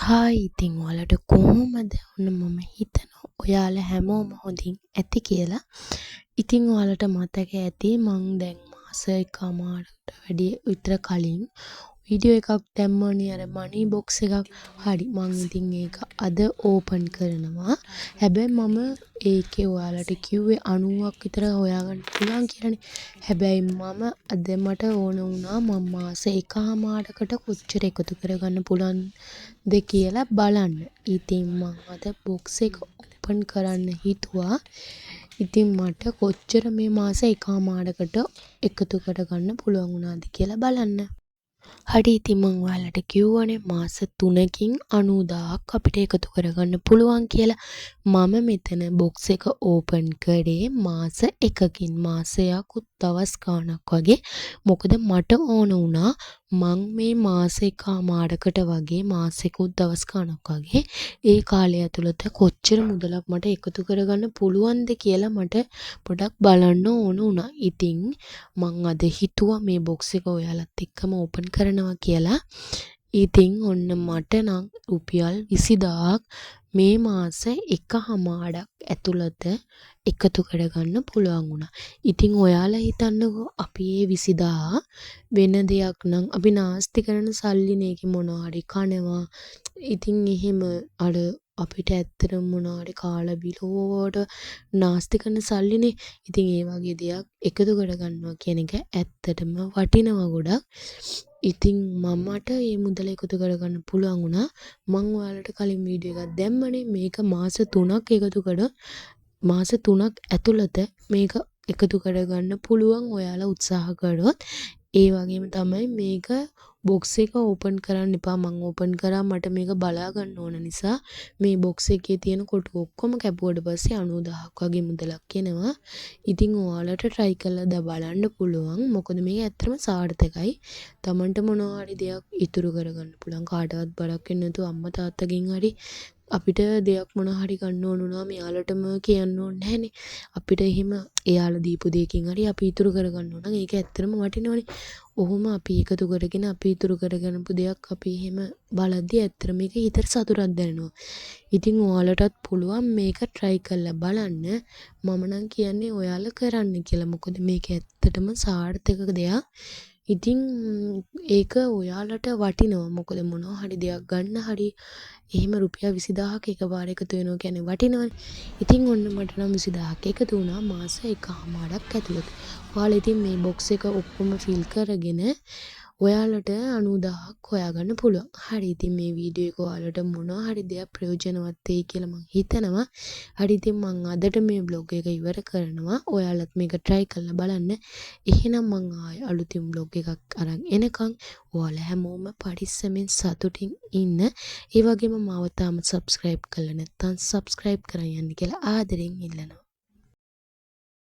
Hi ඉතින් ඔයාලට කොහොමද? ඔන්න මම හිතනවා ඔයාලා හැමෝම හොඳින් ඇති කියලා. ඉතින් ඔයාලට මතක ඇති මං දැන් මාස එකමාරකට වැඩි විතර කලින් වීඩියෝ එකක් දැම්මනේ අර මනි බොක්ස් එකක්. හරි මං ඉතින් ඒක අද ඕපන් කරනවා. හැබැයි මම ඒකේ ඔයාලට කිව්වේ 90ක් විතර හොයාගන්න පුළුවන් කියලානේ. හැබැයි මම අද මට ඕන වුණා මම මාස එකමාරකට කොච්චර එකතු කරගන්න පුළුවන්ද කියලා බලන්න. ඉතින් මං අද බොක්ස් එක ඕපන් කරන්න හිතුවා. ඉතින් මට කොච්චර මේ මාස එකමාරකට එකතු කරගන්න පුළුවන් වුණාද කියලා බලන්න. හරි ඉතින් මං ඔයාලට කිව්වනේ මාස 3කින් 90000ක් අපිට එකතු කරගන්න පුළුවන් කියලා. මම මෙතන බොක්ස් එක ඕපන් කරේ මාස 1කින් මාසයකුත් දවස් ගාණක් වගේ. මොකද මට ඕන වුණා මං මේ මාස එකමාරකට වගේ මාසෙකුත් දවස් ගාණක් වගේ ඒ කාලය ඇතුළත කොච්චර මුදලක් මට එකතු කරගන්න පුළුවන්ද කියලා මට පොඩක් බලන්න ඕන වුණා. ඉතින් මං අද හිතුවා මේ බොක්ස් එක ඔයාලත් එක්කම ඕපන් කරනවා කියලා. ඉතින් ඔන්න මට නම් රුපියල් 20000ක් මේ මාස එකමාරක් ඇතුළත එකතු කරගන්න පුළුවන් වුණා. ඉතින් ඔයාලා හිතන්නකෝ අපි මේ 20000 වෙන දෙයක් නම් අපි නාස්ති කරන සල්ලිනේ ඒකේ මොනවා හරි කනවා. ඉතින් එහෙම අර අපිට ඇත්තටම මොනවා හරි කාලා බිලෝවට නාස්ති කරන සල්ලිනේ. ඉතින් ඒ වගේ දෙයක් එකතු කරගන්නවා කියන එක ඇත්තටම වටිනවා ගොඩක්. ඉතින් මමට මේ මුදල එකතු කරගන්න පුළුවන් වුණා. මං ඔයාලට කලින් වීඩියෝ එකක් දැම්මනේ මේක මාස 3ක් මාස 3ක් ඇතුළත මේක එකතු කරගන්න පුළුවන් ඔයාලා උත්සාහ කරොත්. ඒ වගේම තමයි මේක බොක්ස් එක ඕපන් කරන්න එපා. මං ඕපන් කරා මට මේක බලා ගන්න ඕන නිසා මේ බොක්ස් එකේ තියෙන කොටු ඔක්කොම කැපුවට පස්සේ 90000ක් වගේ මුදලක් එනවා. ඉතින් ඔයාලට try කරලා බලන්න පුළුවන්. මොකද මේක ඇත්තටම සාර්ථකයි. Tamanට මොනවා හරි දෙයක් ඉතුරු කරගන්න පුළුවන්. කාටවත් බරක් වෙන්නේ නැතුව අම්මා තාත්තගෙන් හරි අපිට දෙයක් මොනවා හරි ගන්න ඕන වුණා මෙයාලටම කියන්න ඕනේ නැහනේ. අපිට එහෙම එයාලා දීපු දෙයකින් හරි අපි ඉතුරු කරගන්න ඕන නම් ඒක ඇත්තටම වටිනවනේ. ඔහොම අපි එකතු කරගෙන අපි ඉතුරු කරගන්නපු දෙයක් අපි එහෙම බලද්දි ඇත්තට මේක හිතට සතුටක් දැනෙනවා. ඉතින් ඔයාලටත් පුළුවන් මේක try කරලා බලන්න. මම නම් කියන්නේ ඔයාලා කරන්න කියලා. මොකද මේක ඇත්තටම සාර්ථක දෙයක්. ඉතින් ඒක ඔයාලට වටිනවා. මොකද මොනවා හරි දෙයක් ගන්න හරි එහෙම රුපියල් 20000ක් එකපාර එකතු වෙනවා කියන්නේ වටිනවනේ. ඉතින් ඔන්න මට නම් 20000ක් එකතු වුණා මාස එකමාරක් ඇතුළත. ඔයාලා ඉතින් මේ බොක්ස් එක ඔක්කොම ෆිල් කරගෙන ඔයාලට 90000ක් හොයාගන්න පුළුවන්. හරි ඉතින් මේ වීඩියෝ එක ඔයාලට මොනවා හරි දෙයක් ප්‍රයෝජනවත් වෙයි කියලා මම හිතනවා. හරි ඉතින් මම අදට මේ බ්ලොග් එක ඉවර කරනවා. ඔයාලත් මේක try කරලා බලන්න. එහෙනම් මම ආයෙ අලුතින් බ්ලොග් එකක් අරන් එනකන් ඔයාලා හැමෝම පරිස්සමෙන් සතුටින් ඉන්න. ඒ වගේම මාව තාම subscribe කරලා නැත්නම් subscribe කරන් යන්න කියලා ආදරෙන් ඉල්ලනවා.